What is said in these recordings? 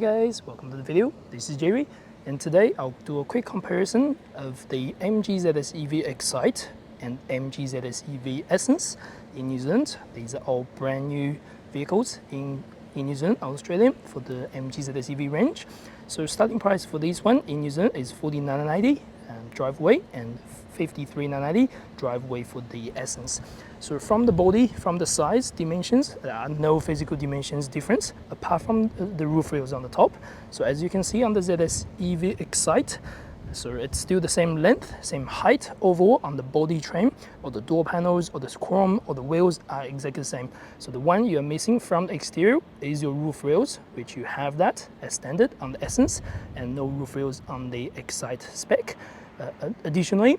guys, welcome to the video. This is Jerry, and today I'll do a quick comparison of the MG ZS EV Excite and MG ZS EV Essence in New Zealand. These are all brand new vehicles in New Zealand, Australia, for the MG ZS EV range. So starting price for this one in New Zealand is $49.90 driveway and $53.90 driveway for the Essence. So from the body, from the size dimensions, there are no physical dimensions difference apart from the roof rails on the top. So as you can see on the ZS EV Excite, so it's still the same length, same height overall on the body trim, or the door panels, or the chrome, or the wheels are exactly the same. So the one you're missing from the exterior is your roof rails, which you have that as standard on the Essence, and no roof rails on the Excite spec. Additionally,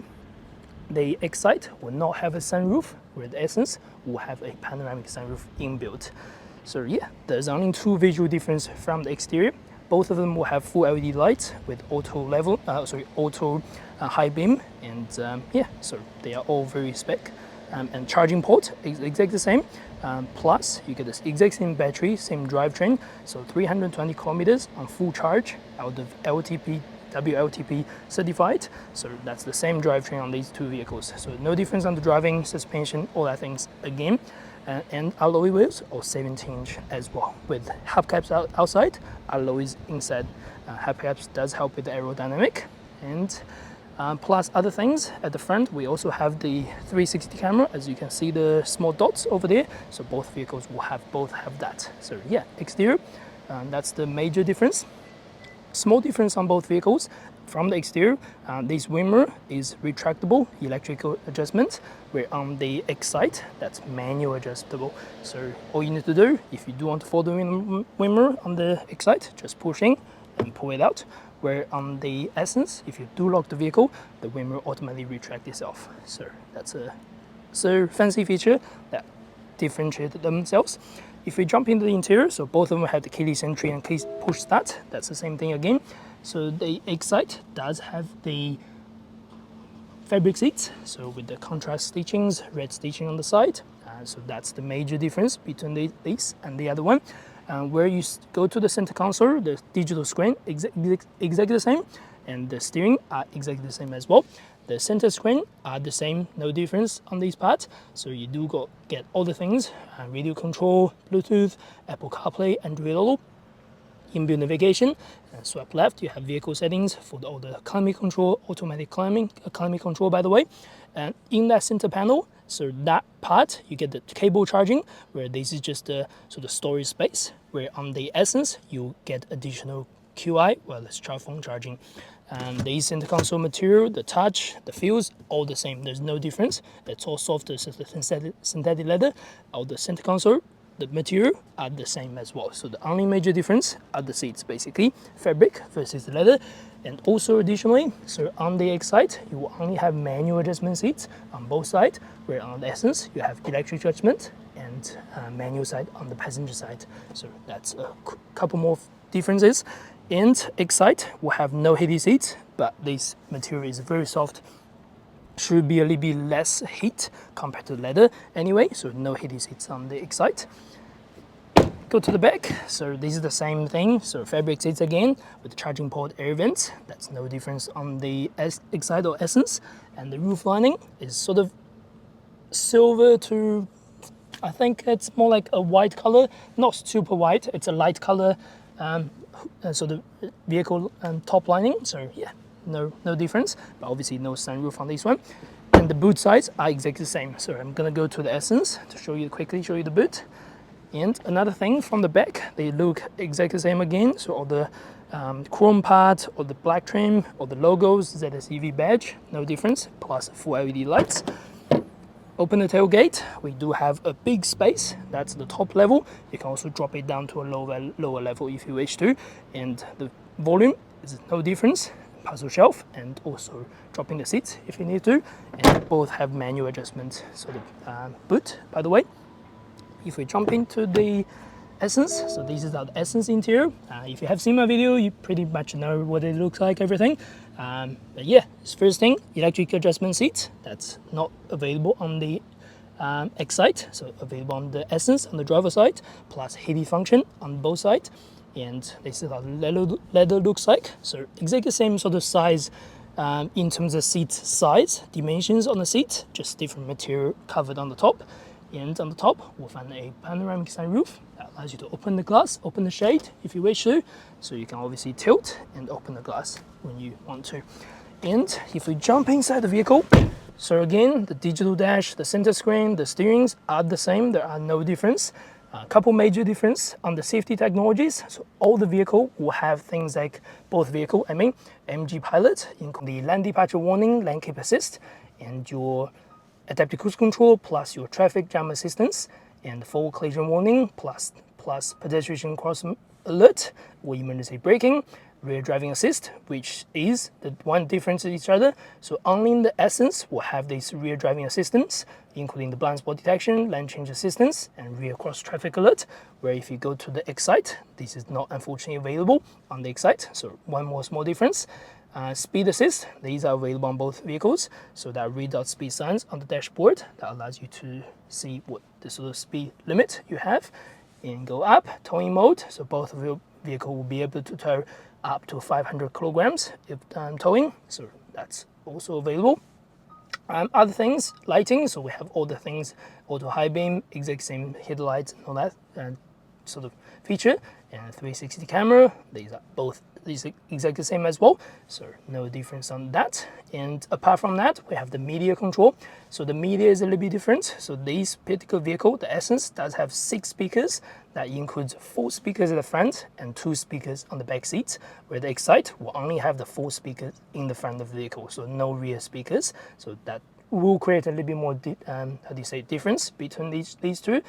the Excite will not have a sunroof, where the Essence will have a panoramic sunroof inbuilt. So yeah, there's only two visual difference from the exterior. Both of them will have full LED lights with auto high beam, and yeah, so they are all very spec. And charging port is exactly the same. Plus, you get the exact same battery, same drivetrain, so 320 kilometers on full charge out of WLTP certified. So that's the same drivetrain on these two vehicles. So no difference on the driving, suspension, all that things again. And alloy wheels or 17-inch as well, with hubcaps outside, alloys inside. Hubcaps does help with the aerodynamic, and plus other things at the front. We also have the 360 camera, as you can see the small dots over there. So both vehicles will both have that. So yeah, exterior, that's the major difference. Small difference on both vehicles. From the exterior, this wing is retractable electrical adjustment, where on the Excite, that's manual adjustable. So all you need to do, if you do want to fold the wing mirror on the Excite, just push in and pull it out. Where on the Essence, if you do lock the vehicle, the wing mirror automatically retract itself. So that's a fancy feature that differentiate themselves. If we jump into the interior, so both of them have the keyless entry and keyless push start. That's the same thing again. So the Excite does have the fabric seats, so with the contrast stitchings, red stitching on the side. So that's the major difference between this and the other one. Where you go to the center console, the digital screen exactly the same, and the steering are exactly the same as well. The center screen are the same, no difference on these parts. So you do get all the things, radio control, Bluetooth, Apple CarPlay, Android Auto, inbuilt navigation. Swipe left, you have vehicle settings for all the climate control, automatic climate control, by the way. And in that center panel, so that part, you get the cable charging, where this is just the sort of storage space, where on the Essence, you get additional QI, wireless charge phone charging. And the center console material, the touch, the feels, all the same. There's no difference. It's all soft as synthetic leather. All the center console, the material are the same as well. So the only major difference are the seats, basically. Fabric versus the leather. And also additionally, so on the Excite, you will only have manual adjustment seats on both sides, where on the Essence, you have electric adjustment and manual side on the passenger side. So that's a couple more differences. And Excite will have no heated seats, but this material is very soft. Should be a little bit less heat compared to leather anyway, so no heated seats on the Excite. Go to the back, so this is the same thing. So fabric seats again with the charging port air vents. That's no difference on the Excite or Essence. And the roof lining is sort of silver to, I think it's more like a white color, not super white, it's a light color. So the vehicle top lining, so yeah, no difference, but obviously no sunroof on this one. And the boot sides are exactly the same. So I'm gonna go to the Essence to quickly show you the boot. And another thing from the back, they look exactly the same again. So all the chrome part, or the black trim, or the logos, ZS EV badge, no difference, plus full LED lights. Open the tailgate, we do have a big space, that's the top level. You can also drop it down to a lower level if you wish to. And the volume is no difference, parcel shelf, and also dropping the seats if you need to. And both have manual adjustment. So the boot, by the way, if we jump into the Essence, so this is our Essence interior. If you have seen my video, you pretty much know what it looks like, everything. But yeah, this first thing, electric adjustment seats. That's not available on the Excite, so available on the Essence on the driver side, plus heated function on both sides. and this is how the leather looks like. So exactly the same sort of size in terms of seat size, dimensions on the seat, just different material covered on the top. And on the top, we'll find a panoramic sunroof that allows you to open the glass, open the shade if you wish to. So you can obviously tilt and open the glass when you want to. And if we jump inside the vehicle, so again, the digital dash, the center screen, the steerings are the same. There are no difference. A couple major difference on the safety technologies. So all the vehicle will have things like MG Pilot, including the lane departure warning, lane keep assist, and your adaptive cruise control, plus your traffic jam assistance, and forward collision warning, plus pedestrian cross alert or emergency braking, rear driving assist, which is the one difference in each other. So only in the Essence will have this rear driving assistance, including the blind spot detection, lane change assistance, and rear cross traffic alert, where if you go to the Excite, this is not unfortunately available on the Excite. So one more small difference. Speed assist, these are available on both vehicles, so that read out speed signs on the dashboard that allows you to see what the sort of speed limit you have. And go up, towing mode, so both of your vehicle will be able to tow up to 500 kilograms if towing, so that's also available. Other things, lighting, so we have all the things, auto high beam, exact same headlights and all that sort of feature, and 360 camera, these are exactly the same as well, so no difference on that. And apart from that, we have the media control. So the media is a little bit different. So this particular vehicle, the Essence, does have 6 speakers. That includes 4 speakers at the front and 2 speakers on the back seats, where the Excite will only have the 4 speakers in the front of the vehicle, so no rear speakers. So that will create a little bit more difference between these two.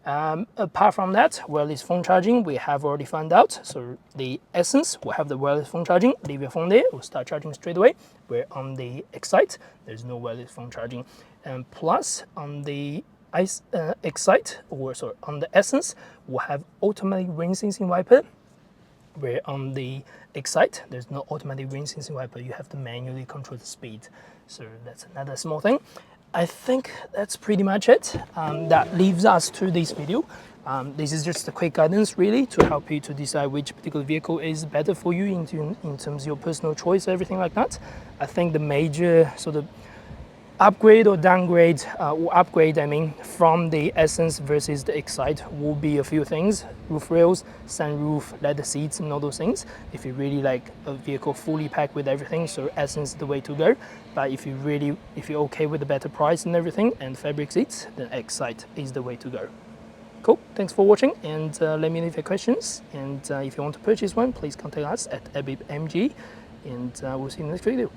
Apart from that, wireless phone charging, we have already found out. So the Essence will have the wireless phone charging. Leave your phone there, it will start charging straight away. Where on the Excite, there's no wireless phone charging. And plus, on the Excite, on the Essence, we'll have automatic rain sensing wiper. Where on the Excite, there's no automatic rain sensing wiper. You have to manually control the speed. So that's another small thing. I think that's pretty much it. That leaves us to this video. This is just a quick guidance really to help you to decide which particular vehicle is better for you in terms of your personal choice, everything like that. I think the major sort of upgrade or downgrade, from the Essence versus the Excite will be a few things: roof rails, sunroof, leather seats, and all those things. If you really like a vehicle fully packed with everything, so Essence is the way to go. But if you're okay with the better price and everything and fabric seats, then Excite is the way to go. Cool, thanks for watching, and let me know if you have questions. And if you want to purchase one, please contact us at ABIB MG, and we'll see you in the next video.